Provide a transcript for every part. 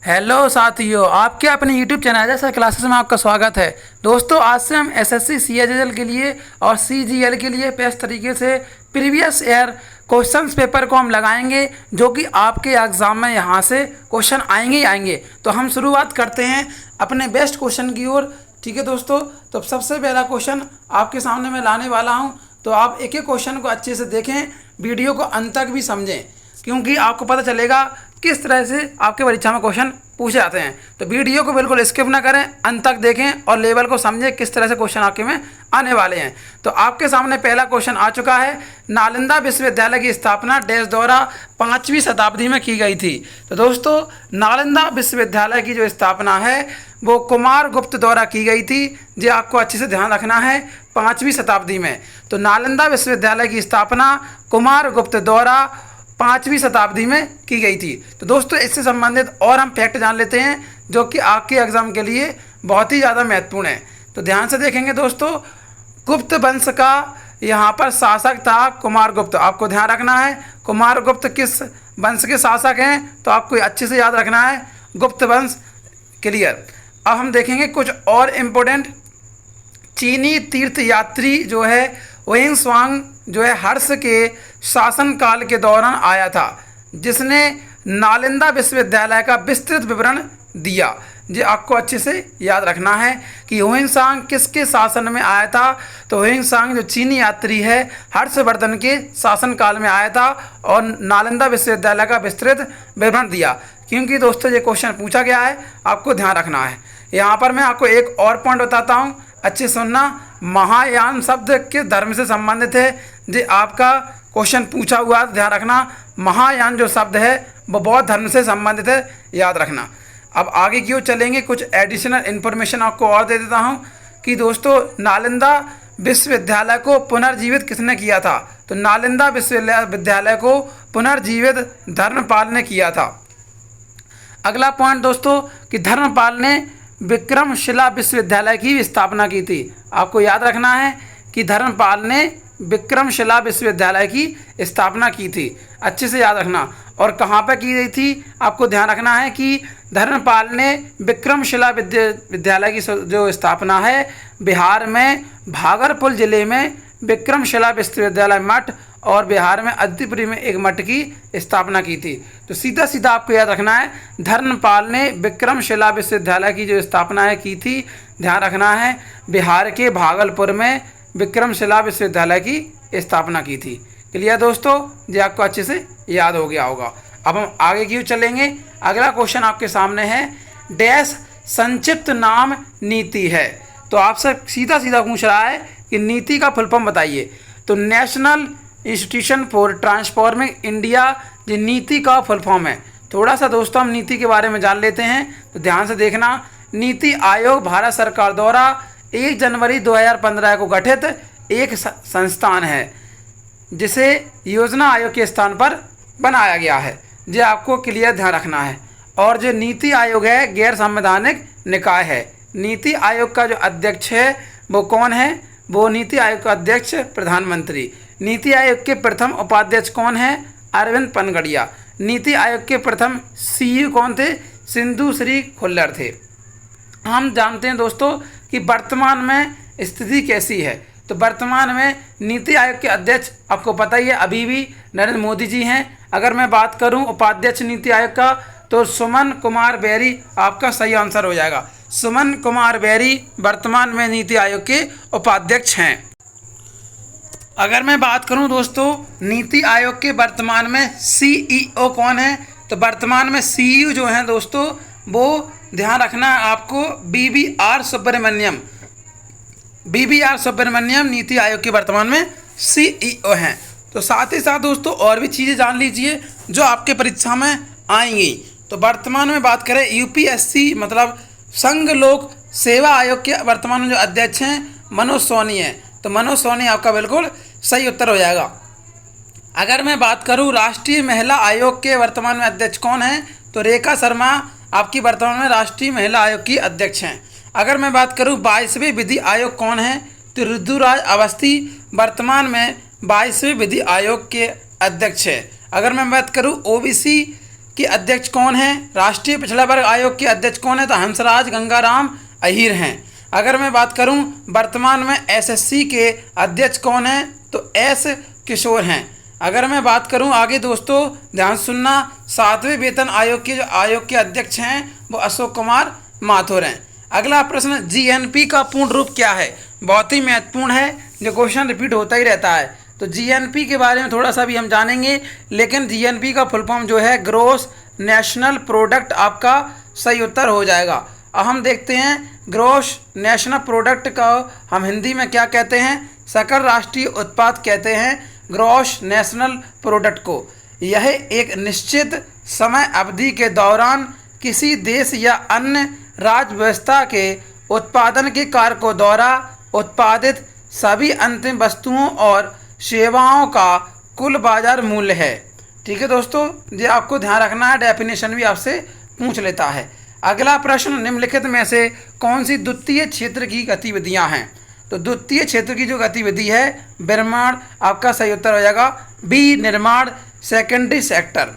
Hello साथियों, आपके अपने यूट्यूब चैनल जैसा क्लासेस में आपका स्वागत है। दोस्तों, आज से हम एसएससी सीएचएसएल के लिए और सीजीएल के लिए बेस्ट तरीके से प्रीवियस ईयर क्वेश्चंस पेपर को हम लगाएंगे, जो कि आपके एग्ज़ाम में यहाँ से क्वेश्चन आएंगे ही आएंगे। तो हम शुरुआत करते हैं अपने बेस्ट क्वेश्चन की ओर। ठीक है दोस्तों, तो सबसे पहला क्वेश्चन आपके सामने मैं लाने वाला हूँ। तो आप एक एक क्वेश्चन को अच्छे से देखें, वीडियो को अंत तक भी समझें, क्योंकि आपको पता चलेगा किस तरह से आपके परीक्षा में क्वेश्चन पूछे जाते हैं। तो वीडियो को बिल्कुल स्किप ना करें, अंत तक देखें और लेवल को समझें किस तरह से क्वेश्चन आपके में आने वाले हैं। तो आपके सामने पहला क्वेश्चन आ चुका है। नालंदा विश्वविद्यालय की स्थापना डैश द्वारा 5वीं शताब्दी में की गई थी। तो दोस्तों, नालंदा विश्वविद्यालय की जो स्थापना है वो कुमारगुप्त द्वारा की गई थी। जो आपको अच्छे से ध्यान रखना है, 5वीं शताब्दी में। तो नालंदा विश्वविद्यालय की स्थापना कुमारगुप्त द्वारा 5वीं शताब्दी में की गई थी। तो दोस्तों, इससे संबंधित और हम फैक्ट जान लेते हैं, जो कि आपके एग्जाम के लिए बहुत ही ज़्यादा महत्वपूर्ण है। तो ध्यान से देखेंगे दोस्तों, गुप्त वंश का यहाँ पर शासक था कुमारगुप्त। आपको ध्यान रखना है कुमारगुप्त किस वंश के शासक हैं, तो आपको अच्छे से याद रखना है गुप्त वंश। क्लियर। अब हम देखेंगे कुछ और इम्पोर्टेंट। चीनी तीर्थयात्री जो है वेइंग स्वांग जो है हर्ष के शासनकाल के दौरान आया था, जिसने नालंदा विश्वविद्यालय का विस्तृत विवरण दिया। ये आपको अच्छे से याद रखना है कि वेइंग सांग किसके शासन में आया था। तो वेइंग सांग जो चीनी यात्री है, हर्षवर्धन के शासनकाल में आया था और नालंदा विश्वविद्यालय का विस्तृत विवरण दिया। क्योंकि दोस्तों, ये क्वेश्चन पूछा गया है, आपको ध्यान रखना है। यहाँ पर मैं आपको एक और पॉइंट बताता हूँ, अच्छे सुनना। महायान शब्द किस धर्म से संबंधित है, जो आपका क्वेश्चन पूछा हुआ, ध्यान रखना। महायान जो शब्द है वो बौद्ध धर्म से संबंधित है, याद रखना। अब आगे की ओर चलेंगे, कुछ एडिशनल इन्फॉर्मेशन आपको और दे देता हूँ कि दोस्तों, नालंदा विश्वविद्यालय को पुनर्जीवित किसने किया था। तो नालंदा विश्वविद्यालय को पुनर्जीवित धर्मपाल ने किया था। अगला पॉइंट दोस्तों, कि धर्मपाल ने विक्रमशिला विश्वविद्यालय की स्थापना की थी। आपको याद रखना है कि धर्मपाल ने विक्रमशिला विश्वविद्यालय की स्थापना की थी, अच्छे से याद रखना। और कहाँ पर की गई थी, आपको ध्यान रखना है कि धर्मपाल ने विक्रमशिला विद्यालय की जो स्थापना है बिहार में भागलपुर जिले में विक्रमशिला विश्वविद्यालय मठ और बिहार में अदितिपुरी में एक मठ की स्थापना की थी। तो सीधा सीधा आपको याद रखना है, धर्मपाल ने विक्रमशिला विश्वविद्यालय की जो स्थापना है की थी, ध्यान रखना है, बिहार के भागलपुर में विक्रमशिला विश्वविद्यालय की स्थापना की थी। क्लियर दोस्तों, ये आपको अच्छे से याद हो गया होगा। अब हम आगे की ओर चलेंगे। अगला क्वेश्चन आपके सामने है, डैश संक्षिप्त नाम नीति है। तो आपसे सीधा सीधा पूछ रहा है कि नीति का फुल फॉर्म बताइए। तो national institution for transforming India, ये नीति का फुल फॉर्म है। थोड़ा सा दोस्तों हम नीति के बारे में जान लेते हैं, तो ध्यान से देखना। नीति आयोग भारत सरकार द्वारा 1 जनवरी 2015 को गठित एक संस्थान है, जिसे योजना आयोग के स्थान पर बनाया गया है। ये आपको क्लियर ध्यान रखना है। और जो नीति आयोग है गैर संवैधानिक निकाय है। नीति आयोग का जो अध्यक्ष है वो कौन है, वो नीति आयोग का अध्यक्ष प्रधानमंत्री। नीति आयोग के प्रथम उपाध्यक्ष कौन है, अरविंद पनगड़िया। नीति आयोग के प्रथम सीईओ कौन थे, सिंधु श्री खुल्लर थे। हम जानते हैं दोस्तों कि वर्तमान में स्थिति कैसी है। तो वर्तमान में नीति आयोग के अध्यक्ष आपको पता ही है, अभी भी नरेंद्र मोदी जी हैं। अगर मैं बात करूं उपाध्यक्ष नीति आयोग का, तो सुमन कुमार बैरी आपका सही आंसर हो जाएगा। सुमन कुमार बैरी वर्तमान में नीति आयोग के उपाध्यक्ष हैं। अगर मैं बात करूं दोस्तों नीति आयोग के वर्तमान में सीईओ कौन है, तो वर्तमान में सीईओ जो हैं दोस्तों, वो ध्यान रखना है आपको, बीबीआर सुब्रमण्यम नीति आयोग के वर्तमान में सीईओ हैं। तो साथ ही साथ दोस्तों और भी चीज़ें जान लीजिए जो आपके परीक्षा में आएंगी। तो वर्तमान में बात करें यूपीएससी मतलब संघ लोक सेवा आयोग के वर्तमान में जो अध्यक्ष हैं मनोज सोनी हैं। तो मनोज सोनी आपका बिल्कुल सही उत्तर हो जाएगा। अगर मैं बात करूं राष्ट्रीय महिला आयोग के वर्तमान में अध्यक्ष कौन हैं, तो रेखा शर्मा आपकी वर्तमान में राष्ट्रीय महिला आयोग की अध्यक्ष हैं। अगर मैं बात करूं 22वें विधि आयोग कौन है, तो ऋतुराज अवस्थी वर्तमान में 22वें विधि आयोग के अध्यक्ष है। अगर मैं बात करूं ओबीसी के अध्यक्ष कौन हैं? राष्ट्रीय पिछड़ा वर्ग आयोग के अध्यक्ष कौन है? तो हंसराज गंगाराम अहीर हैं। अगर मैं बात करूं वर्तमान में एसएससी के अध्यक्ष कौन हैं? तो एस किशोर हैं। अगर मैं बात करूं आगे दोस्तों, ध्यान सुनना, 7वें वेतन आयोग के जो आयोग के अध्यक्ष हैं वो अशोक कुमार माथुर हैं। अगला प्रश्न, जीएनपी का पूर्ण रूप क्या है? बहुत ही महत्वपूर्ण है, जो क्वेश्चन रिपीट होता ही रहता है। तो जीएनपी के बारे में थोड़ा सा भी हम जानेंगे, लेकिन जीएनपी का फुल फॉर्म जो है ग्रॉस नेशनल प्रोडक्ट आपका सही उत्तर हो जाएगा। अब हम देखते हैं ग्रॉस नेशनल प्रोडक्ट का हम हिंदी में क्या कहते हैं? सकल राष्ट्रीय उत्पाद कहते हैं ग्रॉस नेशनल प्रोडक्ट को। यह एक निश्चित समय अवधि के दौरान किसी देश या अन्य राज्य व्यवस्था के उत्पादन के कारकों द्वारा उत्पादित सभी अंतिम वस्तुओं और सेवाओं का कुल बाजार मूल्य है। ठीक है दोस्तों, ये आपको ध्यान रखना है, डेफिनेशन भी आपसे पूछ लेता है। अगला प्रश्न, निम्नलिखित में से कौन सी द्वितीय क्षेत्र की गतिविधियां हैं? तो द्वितीय क्षेत्र की जो गतिविधि है निर्माण, आपका सही उत्तर हो जाएगा बी, निर्माण, सेकेंडरी सेक्टर।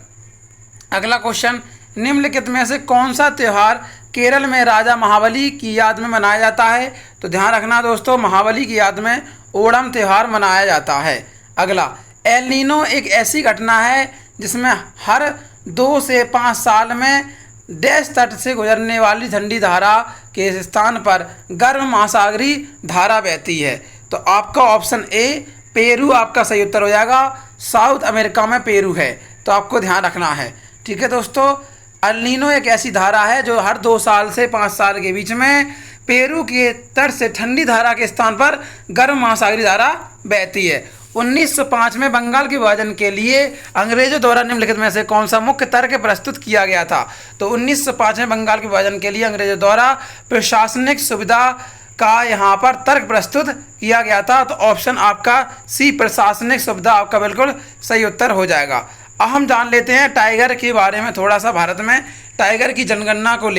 अगला क्वेश्चन, निम्नलिखित में से कौन सा त्यौहार केरल में राजा महाबली की याद में मनाया जाता है? तो ध्यान रखना दोस्तों, महाबली की याद में ओणम त्यौहार मनाया जाता है। अगला, एल नीनो एक ऐसी घटना है जिसमें हर 2 से 5 साल में डैश तट से गुजरने वाली ठंडी धारा के स्थान पर गर्म महासागरीय धारा बहती है। तो आपका ऑप्शन ए पेरू आपका सही उत्तर हो जाएगा। साउथ अमेरिका में पेरू है, तो आपको ध्यान रखना है। ठीक है दोस्तों, एल नीनो एक ऐसी धारा है जो हर 2 साल से 5 साल के बीच में पेरू के तट से ठंडी धारा के स्थान पर गर्म महासागरीय धारा बहती है। 1905 में बंगाल के विभाजन के लिए अंग्रेजों द्वारा निम्नलिखित में से कौन सा मुख्य तर्क प्रस्तुत किया गया था? तो 1905 में बंगाल के विभाजन के लिए अंग्रेजों द्वारा प्रशासनिक सुविधा का यहाँ पर तर्क प्रस्तुत किया गया था। तो ऑप्शन आपका सी, प्रशासनिक सुविधा, आपका बिल्कुल सही उत्तर हो जाएगा। अब हम जान लेते हैं टाइगर के बारे में थोड़ा सा। भारत में टाइगर की जनगणना को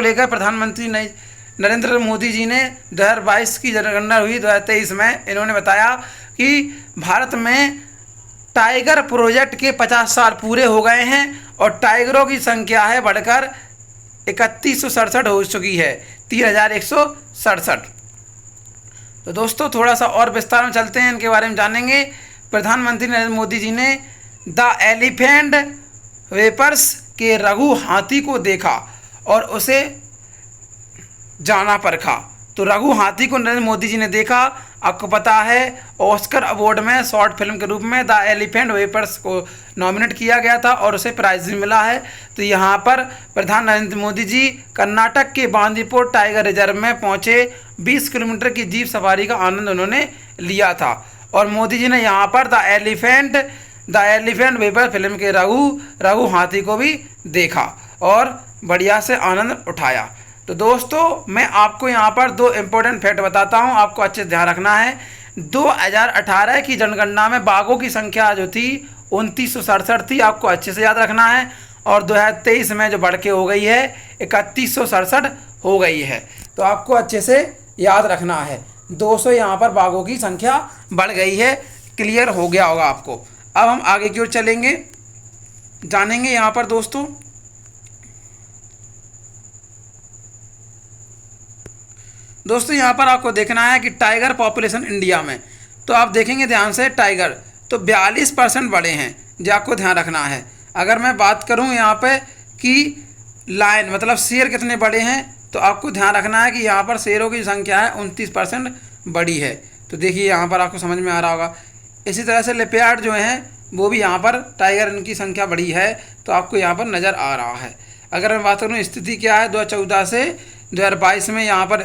लेकर प्रधानमंत्री नरेंद्र मोदी जी ने 2022 की जनगणना हुई 2023 में, इन्होंने बताया कि भारत में टाइगर प्रोजेक्ट के 50 साल पूरे हो गए हैं और टाइगरों की संख्या है बढ़कर 3167 हो चुकी है, 3167। तो दोस्तों थोड़ा सा और विस्तार में चलते हैं, इनके बारे में जानेंगे। प्रधानमंत्री नरेंद्र मोदी जी ने द एलिफेंट वेपर्स के रघु हाथी को देखा और उसे जाना परखा। तो रघु हाथी को नरेंद्र मोदी जी ने देखा। आपको पता है ऑस्कर अवार्ड में शॉर्ट फिल्म के रूप में द एलिफेंट वेपर्स को नॉमिनेट किया गया था और उसे प्राइज भी मिला है। तो यहाँ पर प्रधान नरेंद्र मोदी जी कर्नाटक के बांदीपुर टाइगर रिजर्व में पहुँचे। 20 किलोमीटर की जीप सवारी का आनंद उन्होंने लिया था और मोदी जी ने यहाँ पर द एलिफेंट वेपर फिल्म के रघु हाथी को भी देखा और बढ़िया से आनंद उठाया। तो दोस्तों मैं आपको यहाँ पर 2 इम्पोर्टेंट फैक्ट बताता हूँ, आपको अच्छे से ध्यान रखना है। 2018 की जनगणना में बाघों की संख्या जो थी 2967 थी, आपको अच्छे से याद रखना है। और 2023 में जो बढ़ के हो गई है 3167 हो गई है, तो आपको अच्छे से याद रखना है। 200 यहाँ पर बाघों की संख्या बढ़ गई है, क्लियर हो गया होगा आपको। अब हम आगे की ओर चलेंगे, जानेंगे यहाँ पर दोस्तों यहाँ पर आपको देखना है कि टाइगर पॉपुलेशन इंडिया में, तो आप देखेंगे ध्यान से टाइगर तो 42% बड़े हैं, जो आपको ध्यान रखना है। अगर मैं बात करूँ यहाँ पे कि लायन मतलब शेर कितने बड़े हैं, तो आपको ध्यान रखना है कि यहाँ पर शेरों की संख्या है 29% बड़ी है। तो देखिए यहाँ पर आपको समझ में आ रहा होगा। इसी तरह से लेपर्ड जो हैं वो भी यहाँ पर टाइगर, इनकी संख्या बड़ी है, तो आपको यहाँ पर नज़र आ रहा है। अगर मैं बात करूँ स्थिति क्या है 2014 से 2022 में यहाँ पर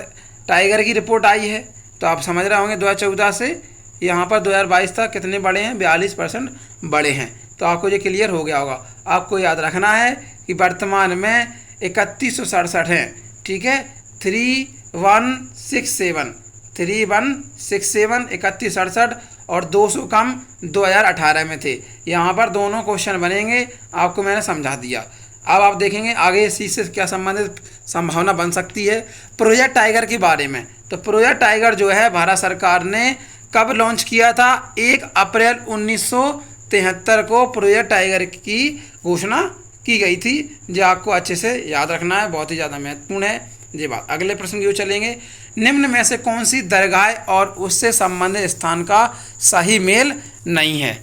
टाइगर की रिपोर्ट आई है, तो आप समझ रहे होंगे 2014 से यहाँ पर 2022 तक कितने बड़े हैं, 42% बड़े हैं। तो आपको ये क्लियर हो गया होगा। आपको याद रखना है कि वर्तमान में 3167 हैं, ठीक है। 3167 3167 और 200 कम 2018 में थे। यहाँ पर दोनों क्वेश्चन बनेंगे, आपको मैंने समझा दिया। अब आप देखेंगे आगे इसी से क्या संबंधित संभावना बन सकती है प्रोजेक्ट टाइगर के बारे में। तो प्रोजेक्ट टाइगर जो है भारत सरकार ने कब लॉन्च किया था? 1 अप्रैल 1973 को प्रोजेक्ट टाइगर की घोषणा की गई थी। जो आपको अच्छे से याद रखना है, बहुत ही ज़्यादा महत्वपूर्ण है ये बात। अगले प्रश्न की ओर चलेंगे। निम्न में से कौन सी दरगाह और उससे संबंधित स्थान का सही मेल नहीं है?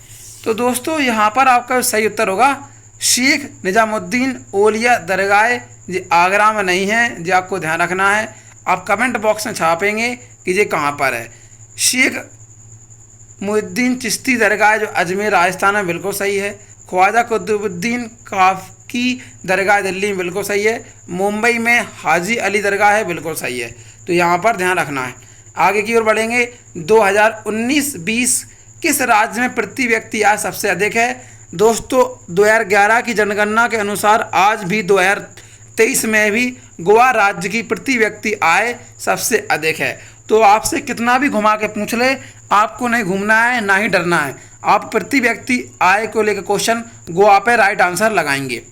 तो दोस्तों यहाँ पर आपका सही उत्तर होगा शेख निजामुद्दीन औलिया दरगाह, ये आगरा में नहीं है, ये आपको ध्यान रखना है। आप कमेंट बॉक्स में छापेंगे कि ये कहाँ पर है। शेख मुहिद्दीन चिश्ती दरगाह जो अजमेर राजस्थान में, बिल्कुल सही है। ख्वाजा कुतुबुद्दीन काफ़ी दरगाह दिल्ली में, बिल्कुल सही है। मुंबई में हाजी अली दरगाह है, बिल्कुल सही है। तो यहाँ पर ध्यान रखना है। आगे की ओर बढ़ेंगे। 2019-20 किस राज्य में प्रति व्यक्ति आय सबसे अधिक है? दोस्तों 2011 की जनगणना के अनुसार आज भी 2023 में भी गोवा राज्य की प्रति व्यक्ति आय सबसे अधिक है। तो आपसे कितना भी घुमा के पूछ ले, आपको नहीं घूमना है, ना ही डरना है। आप प्रति व्यक्ति आय को लेकर क्वेश्चन गोवा पे राइट आंसर लगाएंगे।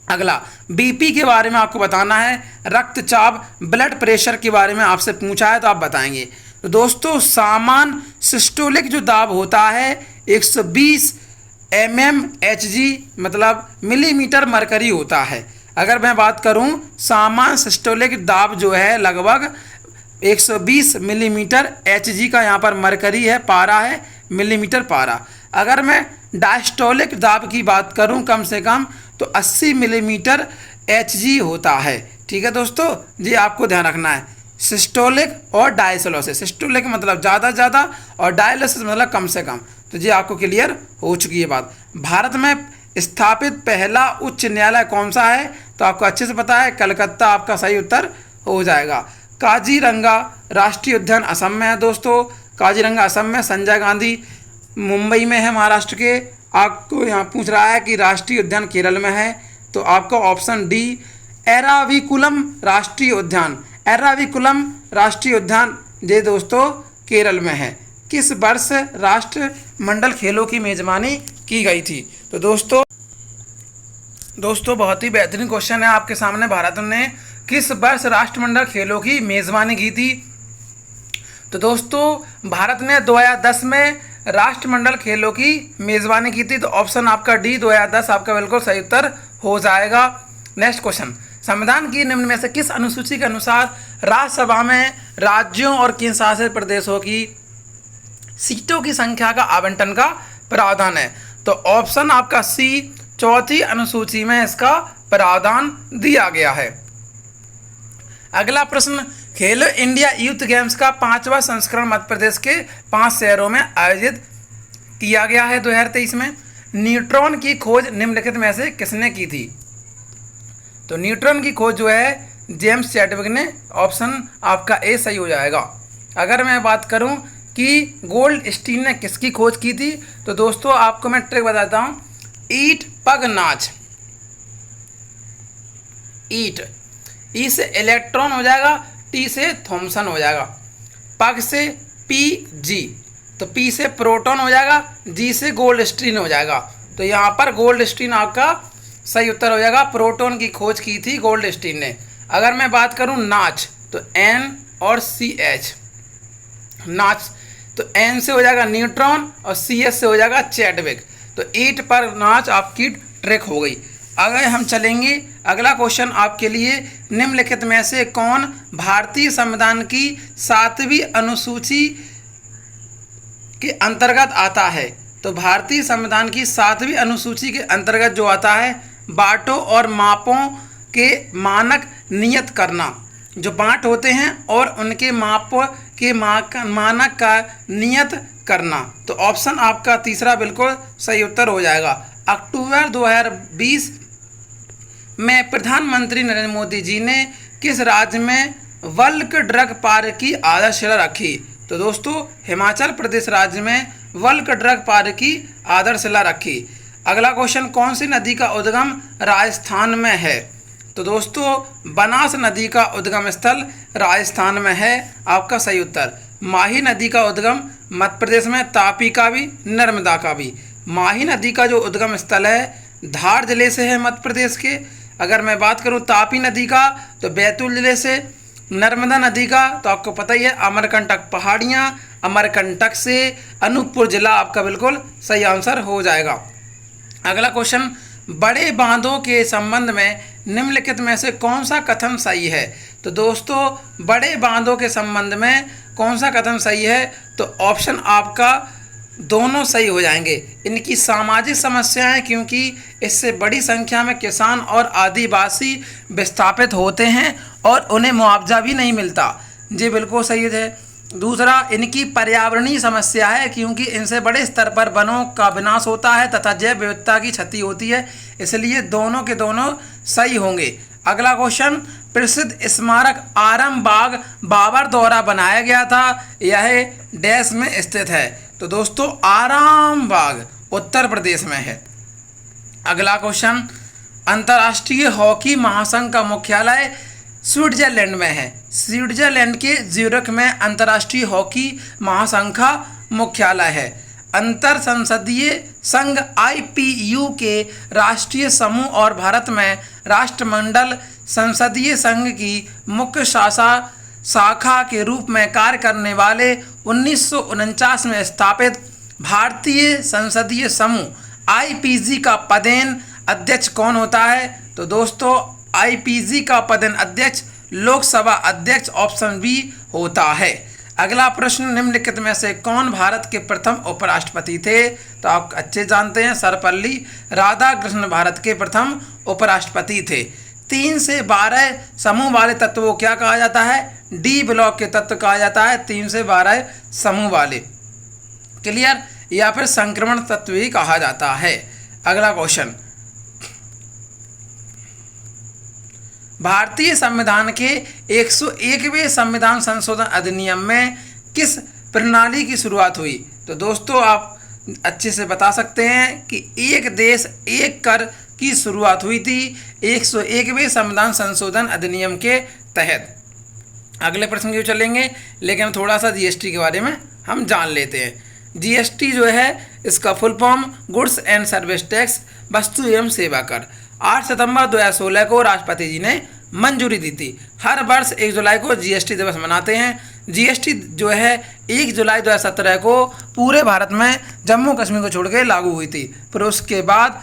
अगला बीपी के बारे में आपको बताना है। रक्तचाप ब्लड प्रेशर के बारे में आपसे पूछा है तो आप बताएंगे। तो दोस्तों सामान्य सिस्टोलिक जो दाब होता है 120 mmHg मतलब मिलीमीटर मरकरी होता है। अगर मैं बात करूं सामान्य सिस्टोलिक दाब जो है लगभग 120 मिलीमीटर Hg का यहाँ पर मरकरी है, पारा है, मिलीमीटर पारा। अगर मैं डायस्टोलिक दाब की बात करूं कम से कम तो 80 मिलीमीटर Hg होता है। ठीक है दोस्तों, ये आपको ध्यान रखना है। सिस्टोलिक और डायसोलिसिस, सिस्टोलिक मतलब ज़्यादा ज़्यादा और डायलिसिस मतलब कम से कम। तो ये आपको क्लियर हो चुकी है बात। भारत में स्थापित पहला उच्च न्यायालय कौन सा है? तो आपको अच्छे से पता है, कलकत्ता आपका सही उत्तर हो जाएगा। काजीरंगा राष्ट्रीय उद्यान असम में है दोस्तों। काजीरंगा असम में, संजय गांधी मुंबई में है महाराष्ट्र के। आपको यहाँ पूछ रहा है कि राष्ट्रीय उद्यान केरल में है, तो आपका ऑप्शन डी एराविकुलम राष्ट्रीय उद्यान, एराविकुलम राष्ट्रीय उद्यान ये दोस्तों केरल में है। किस वर्ष राष्ट्रमंडल खेलों की मेजबानी की गई थी? तो दोस्तों बहुत ही बेहतरीन क्वेश्चन है आपके सामने। भारत ने किस वर्ष राष्ट्रमंडल खेलों की मेजबानी की थी? तो दोस्तों भारत ने 2010 में राष्ट्रमंडल खेलों की मेजबानी की थी। तो ऑप्शन आपका डी 2010 आपका बिल्कुल सही उत्तर हो जाएगा। नेक्स्ट क्वेश्चन, संविधान की निम्न में से किस अनुसूची के अनुसार राज्यसभा में राज्यों और केंद्र शासित प्रदेशों की सीटों की संख्या का आवंटन का प्रावधान है? तो ऑप्शन आपका सी, चौथी अनुसूची में इसका प्रावधान दिया गया है। अगला प्रश्न, खेलो इंडिया यूथ गेम्स का 5वां संस्करण मध्य प्रदेश के 5 शहरों में आयोजित किया गया है 2023 में। न्यूट्रॉन की खोज निम्नलिखित में से किसने की थी? तो न्यूट्रॉन की खोज जो है जेम्स चैडविक ने, ऑप्शन आपका ए सही हो जाएगा। अगर मैं बात करूं कि गोल्ड स्टीन ने किसकी खोज की थी, तो दोस्तों आपको मैं ट्रिक बताता हूं। ईट पग नाच, ईट ई से इलेक्ट्रॉन हो जाएगा, टी से थॉमसन हो जाएगा, पग से पी जी, तो पी से प्रोटॉन हो जाएगा, जी से गोल्ड स्टीन हो जाएगा। तो यहाँ पर गोल्ड स्टीन आपका सही उत्तर हो जाएगा। प्रोटॉन की खोज की थी गोल्ड स्टीन ने। अगर मैं बात करूँ नाच, तो एन और सी एच, नाच तो एन से हो जाएगा न्यूट्रॉन और सी एच से हो जाएगा चैडविक। तो ईट पर नाच आपकी ट्रिक हो गई। अगर हम चलेंगे अगला क्वेश्चन आपके लिए, निम्नलिखित में से कौन भारतीय संविधान की 7वीं अनुसूची के अंतर्गत आता है? तो भारतीय संविधान की 7वीं अनुसूची के अंतर्गत जो आता है, बाँटों और मापों के मानक नियत करना, जो बाँट होते हैं और उनके माप के मानक का नियत करना। तो ऑप्शन आपका तीसरा बिल्कुल सही उत्तर हो जाएगा। अक्टूबर 2020 में प्रधानमंत्री नरेंद्र मोदी जी ने किस राज्य में बल्क ड्रग पार्क की आधारशिला रखी? तो दोस्तों हिमाचल प्रदेश राज्य में बल्क ड्रग पार्क की आधारशिला रखी। अगला क्वेश्चन, कौन सी नदी का उद्गम राजस्थान में है? तो दोस्तों बनास नदी का उद्गम स्थल राजस्थान में है, आपका सही उत्तर। माही नदी का उद्गम मध्य प्रदेश में, तापी का भी, नर्मदा का भी। माही नदी का जो उद्गम स्थल है धार जिले से है मध्य प्रदेश के। अगर मैं बात करूं तापी नदी का तो बैतूल जिले से। नर्मदा नदी का तो आपको पता ही है अमरकंटक पहाड़ियां, अमरकंटक से। अनूपपुर जिला आपका बिल्कुल सही आंसर हो जाएगा। अगला क्वेश्चन, बड़े बांधों के संबंध में निम्नलिखित में से कौन सा कथन सही है? तो दोस्तों बड़े बांधों के संबंध में कौन सा कथन सही है? तो ऑप्शन आपका दोनों सही हो जाएंगे। इनकी सामाजिक समस्याएं, क्योंकि इससे बड़ी संख्या में किसान और आदिवासी विस्थापित होते हैं और उन्हें मुआवजा भी नहीं मिलता। जी बिल्कुल सही है। दूसरा, इनकी पर्यावरणीय समस्या है, क्योंकि इनसे बड़े स्तर पर वनों का विनाश होता है तथा जैव विविधता की क्षति होती है, इसलिए दोनों के दोनों सही होंगे। अगला क्वेश्चन, प्रसिद्ध स्मारक आरामबाग बाबर द्वारा बनाया गया था, यह डैश में स्थित है? तो दोस्तों आरामबाग उत्तर प्रदेश में है। अगला क्वेश्चन, अंतर्राष्ट्रीय हॉकी महासंघ का मुख्यालय स्विट्जरलैंड में है। स्विट्जरलैंड के ज्यूरिख में अंतर्राष्ट्रीय हॉकी महासंघ का मुख्यालय है। अंतर संसदीय संघ IPU के राष्ट्रीय समूह और भारत में राष्ट्रमंडल संसदीय संघ की मुख्य शाखा के रूप में कार्य करने वाले 1949 में स्थापित भारतीय संसदीय समूह IPG का पदेन अध्यक्ष कौन होता है? तो दोस्तों IPG का पदेन अध्यक्ष लोकसभा अध्यक्ष ऑप्शन बी होता है। अगला प्रश्न, निम्नलिखित में से कौन भारत के प्रथम उपराष्ट्रपति थे? तो आप अच्छे जानते हैं, सर्वपल्ली राधाकृष्णन भारत के प्रथम उपराष्ट्रपति थे। 3 से 12 समूह वाले तत्व को क्या कहा जाता है? डी ब्लॉक के तत्व कहा जाता है। 3 से 12 समूह वाले, क्लियर, या फिर संक्रमण तत्व ही कहा जाता है। अगला क्वेश्चन, भारतीय संविधान के 101वें संविधान संशोधन अधिनियम में किस प्रणाली की शुरुआत हुई? तो दोस्तों आप अच्छे से बता सकते हैं कि एक देश एक कर की शुरुआत हुई थी 101वें संविधान संशोधन अधिनियम के तहत। अगले प्रश्न की चलेंगे, लेकिन थोड़ा सा GST के बारे में हम जान लेते हैं। GST जो है इसका full form goods and service tax, वस्तु एवं सेवा कर। 8 सितंबर 2016 को राष्ट्रपति जी ने मंजूरी दी थी। हर वर्ष 1 जुलाई को GST दिवस मनाते हैं। GST जो है 1 जुलाई 2017 को पूरे भारत में जम्मू कश्मीर को छोड़ के लागू हुई थी। फिर उसके बाद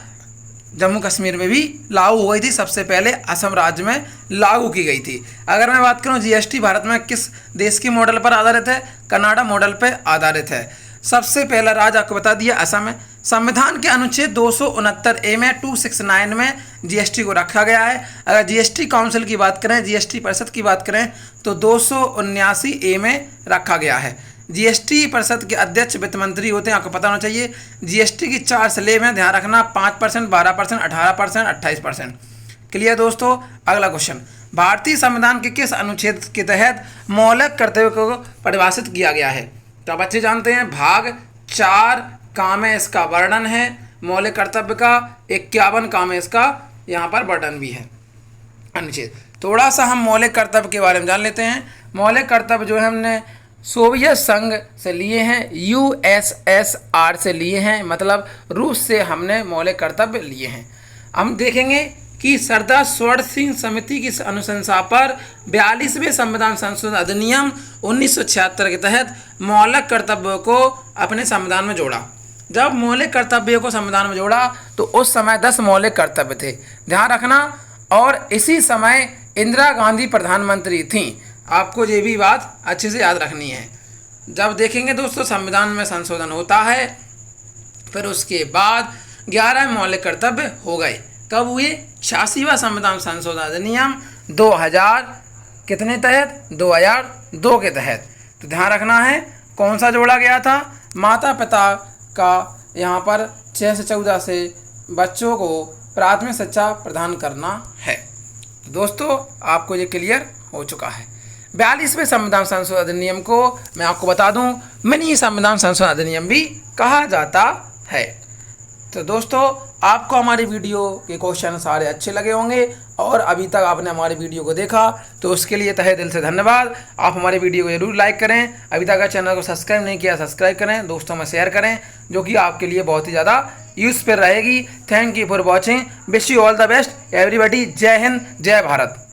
जम्मू कश्मीर में भी लागू हो गई थी, सबसे पहले असम राज्य में लागू की गई थी। अगर मैं बात करूं GST भारत में किस देश के मॉडल पर आधारित है? कनाडा मॉडल पर आधारित है। सबसे पहला राज्य आपको बता दिया असम है। संविधान के अनुच्छेद 269A में 269 में GST को रखा गया है। अगर GST काउंसिल की बात करें, GST परिषद की बात करें तो 279A में रखा गया है। GST परिषद के अध्यक्ष वित्त मंत्री होते हैं, आपको पता होना चाहिए। GST की 4 स्लैब में ध्यान रखना, 5%, 12%, 18%, 28%। क्लियर दोस्तों। अगला क्वेश्चन, भारतीय संविधान के किस अनुच्छेद के तहत मौलिक कर्तव्य को परिभाषित किया गया है? तो आप अच्छे जानते हैं, भाग 4 का में इसका वर्णन है मौलिक कर्तव्य का, 51 का में इसका यहाँ पर वर्णन भी है अनुच्छेद। थोड़ा सा हम मौलिक कर्तव्य के बारे में जान लेते हैं। मौलिक कर्तव्य जो है हमने सोवियत संघ से लिए हैं, USSR से लिए हैं, मतलब रूस से हमने मौलिक कर्तव्य लिए हैं। हम देखेंगे कि सरदार स्वर्ण सिंह समिति की अनुशंसा पर 42वें संविधान संशोधन अधिनियम 1976 के तहत मौलिक कर्तव्यों को अपने संविधान में जोड़ा। जब मौलिक कर्तव्यों को संविधान में जोड़ा तो उस समय 10 मौलिक कर्तव्य थे, ध्यान रखना। और इसी समय इंदिरा गांधी प्रधानमंत्री थीं। आपको ये भी बात अच्छे से याद रखनी है। जब देखेंगे दोस्तों संविधान में संशोधन होता है, फिर उसके बाद 11 मौलिक कर्तव्य हो गए। कब हुए? 86वां संविधान संशोधन अधिनियम 2000 कितने तहत? 2002 के तहत। तो ध्यान रखना है कौन सा जोड़ा गया था? माता पिता का यहाँ पर 6 से 14 से बच्चों को प्राथमिक शिक्षा प्रदान करना है। तो दोस्तों आपको ये क्लियर हो चुका है। 42वें संविधान संशोधन अधिनियम को मैं आपको बता दूं मिनी संविधान संशोधन अधिनियम भी कहा जाता है। तो दोस्तों आपको हमारी वीडियो के क्वेश्चन सारे अच्छे लगे होंगे और अभी तक आपने हमारी वीडियो को देखा तो उसके लिए तहे दिल से धन्यवाद। आप हमारी वीडियो को जरूर लाइक करें, अभी तक अगर चैनल को सब्सक्राइब नहीं किया सब्सक्राइब करें, दोस्तों में शेयर करें, जो कि आपके लिए बहुत ही ज़्यादा यूज़फुल रहेगी। Thank you for watching, wish you all the best everybody. जय हिंद, जय भारत।